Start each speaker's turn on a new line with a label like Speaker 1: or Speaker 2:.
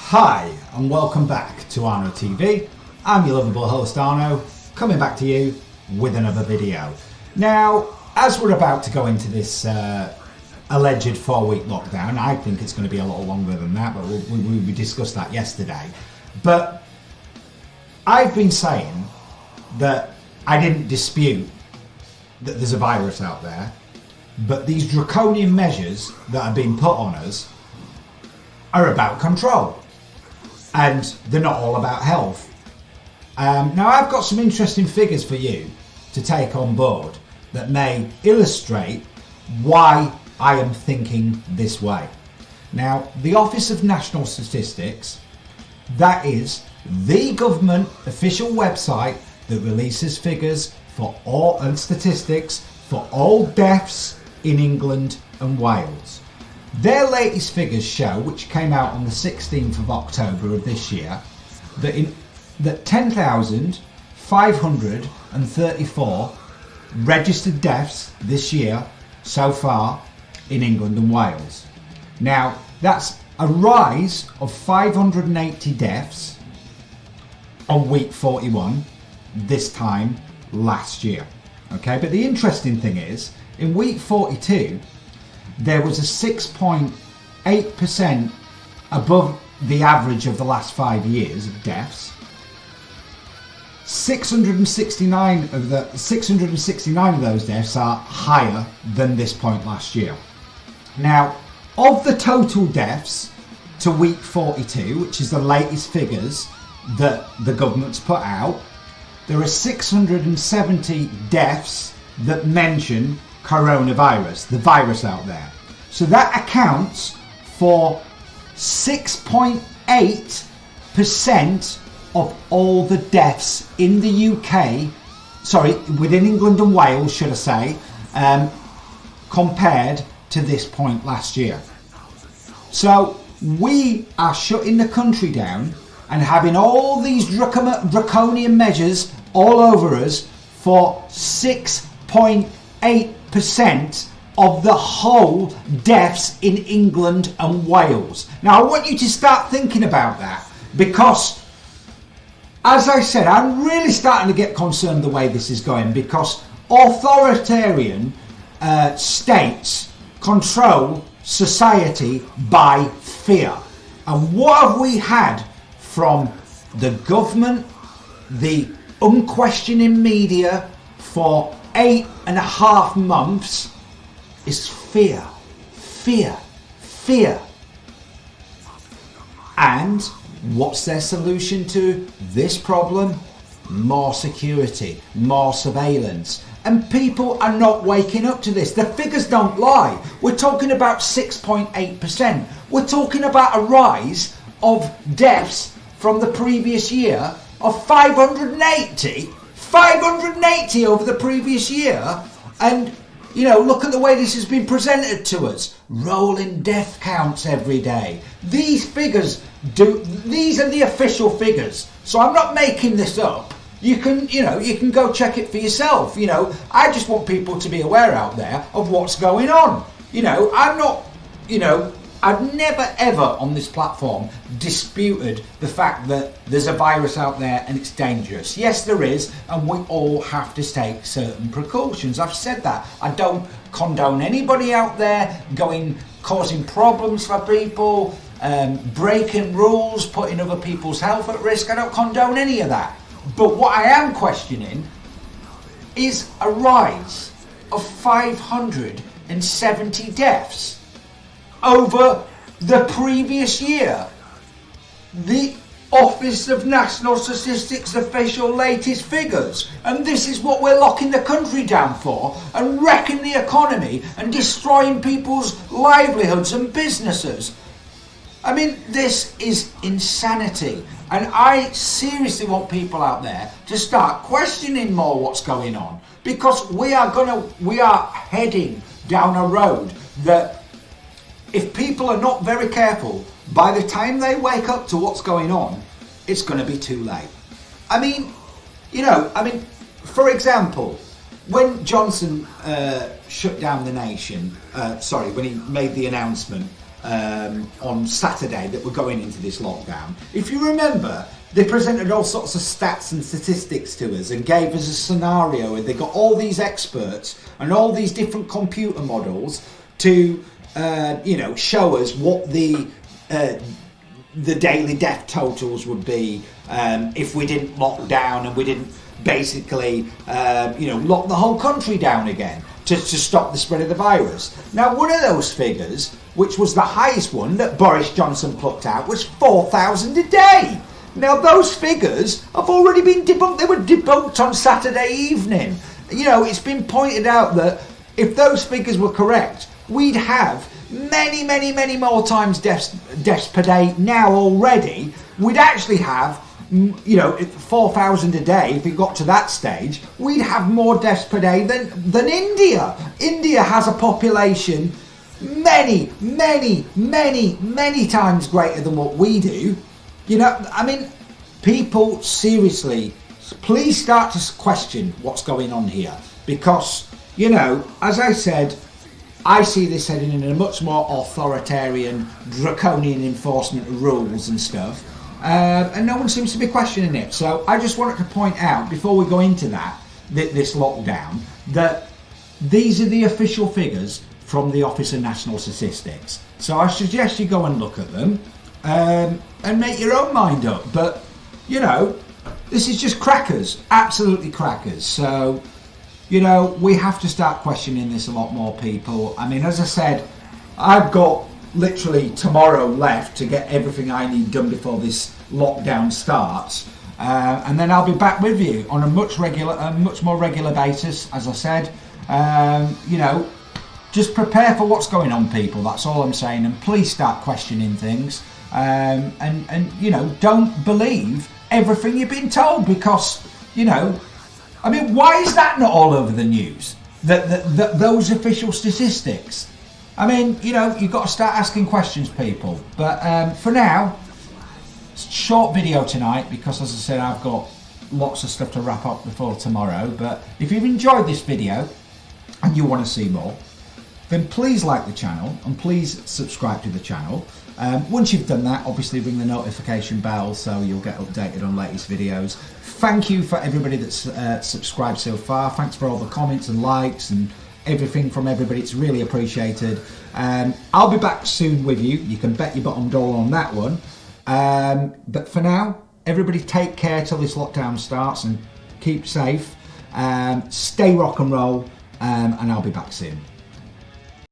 Speaker 1: Hi and welcome back to Arno TV. I'm your lovable host Arno, coming back to you with another video. Now, as we're about to go into this alleged 4-week lockdown, I think it's going to be a little longer than that, but we discussed that yesterday. But I've been saying that I didn't dispute that there's a virus out there, but these draconian measures that are being put on us are about control. And they're not all about health. Now I've got some interesting figures for you to take on board that may illustrate why I am thinking this way. Now, the Office of National Statistics, that is the government official website that releases figures for all and statistics for all deaths in England and Wales. Their latest figures show, which came out on the 16th of October of this year, that 10,534 registered deaths this year so far in England and Wales. Now, that's a rise of 580 deaths on week 41 this time last year. Okay, but the interesting thing is, in week 42, there was a 6.8% above the average of the last 5 years of deaths. 669 of those deaths are higher than this point last year. Now, of the total deaths to week 42, which is the latest figures that the government's put out, there are 670 deaths that mention coronavirus, the virus out there. So that accounts for 6.8% of all the deaths in the UK, within England and Wales, should I say, compared to this point last year. So we are shutting the country down and having all these draconian measures all over us for 6.8% of the whole deaths in England and Wales. Now I want you to start thinking about that, because as I said, I'm really starting to get concerned the way this is going, because authoritarian states control society by fear. And what have we had from the government, the unquestioning media for 8.5 months is fear, fear, fear. And what's their solution to this problem? More security, more surveillance. And people are not waking up to this. The figures don't lie. We're talking about 6.8%. We're talking about a rise of deaths from the previous year of 580 over the previous year. And you know, look at the way this has been presented to us. Rolling death counts every day. These figures these are the official figures. So I'm not making this up. You can go check it for yourself. I just want people to be aware out there of what's going on. I've never ever on this platform disputed the fact that there's a virus out there and it's dangerous. Yes, there is, and we all have to take certain precautions. I've said that. I don't condone anybody out there causing problems for people, breaking rules, putting other people's health at risk. I don't condone any of that. But what I am questioning is a rise of 570 deaths over the previous year. The Office of National Statistics official latest figures. And this is what we're locking the country down for, and wrecking the economy and destroying people's livelihoods and businesses. I mean, this is insanity. And I seriously want people out there to start questioning more what's going on, because we are heading down a road that, if people are not very careful, by the time they wake up to what's going on, it's going to be too late. For example, when Johnson shut down the nation, when he made the announcement on Saturday that we're going into this lockdown. If you remember, they presented all sorts of stats and statistics to us and gave us a scenario, and they got all these experts and all these different computer models to show us what the daily death totals would be if we didn't lock down and we didn't basically lock the whole country down again to stop the spread of the virus. Now, one of those figures, which was the highest one that Boris Johnson plucked out, was 4,000 a day. Now, those figures have already been debunked. They were debunked on Saturday evening. It's been pointed out that if those figures were correct, we'd have many, many, many more times deaths per day now already. We'd actually have 4,000 a day. If it got to that stage, we'd have more deaths per day than India. India has a population many, many, many, many times greater than what we do. People, seriously, please start to question what's going on here, because, as I said, I see this heading in a much more authoritarian, draconian enforcement of rules and stuff, and no one seems to be questioning it. So I just wanted to point out, before we go into this lockdown, that these are the official figures from the Office of National Statistics. So I suggest you go and look at them and make your own mind up. But, this is just crackers, absolutely crackers. So, we have to start questioning this a lot more, people. I mean, as I said, I've got literally tomorrow left to get everything I need done before this lockdown starts. And then I'll be back with you on a much more regular basis, as I said. Just prepare for what's going on, people. That's all I'm saying. And please start questioning things. And don't believe everything you've been told, because, why is that not all over the news? Those official statistics. You've got to start asking questions, people. But for now, short video tonight, because as I said, I've got lots of stuff to wrap up before tomorrow. But if you've enjoyed this video and you want to see more, then please like the channel and please subscribe to the channel. Once you've done that, obviously ring the notification bell so you'll get updated on latest videos. Thank you for everybody that's subscribed so far. Thanks for all the comments and likes and everything from everybody. It's really appreciated. I'll be back soon with you. You can bet your bottom dollar on that one. But for now, everybody take care till this lockdown starts and keep safe. Stay rock and roll, and I'll be back soon.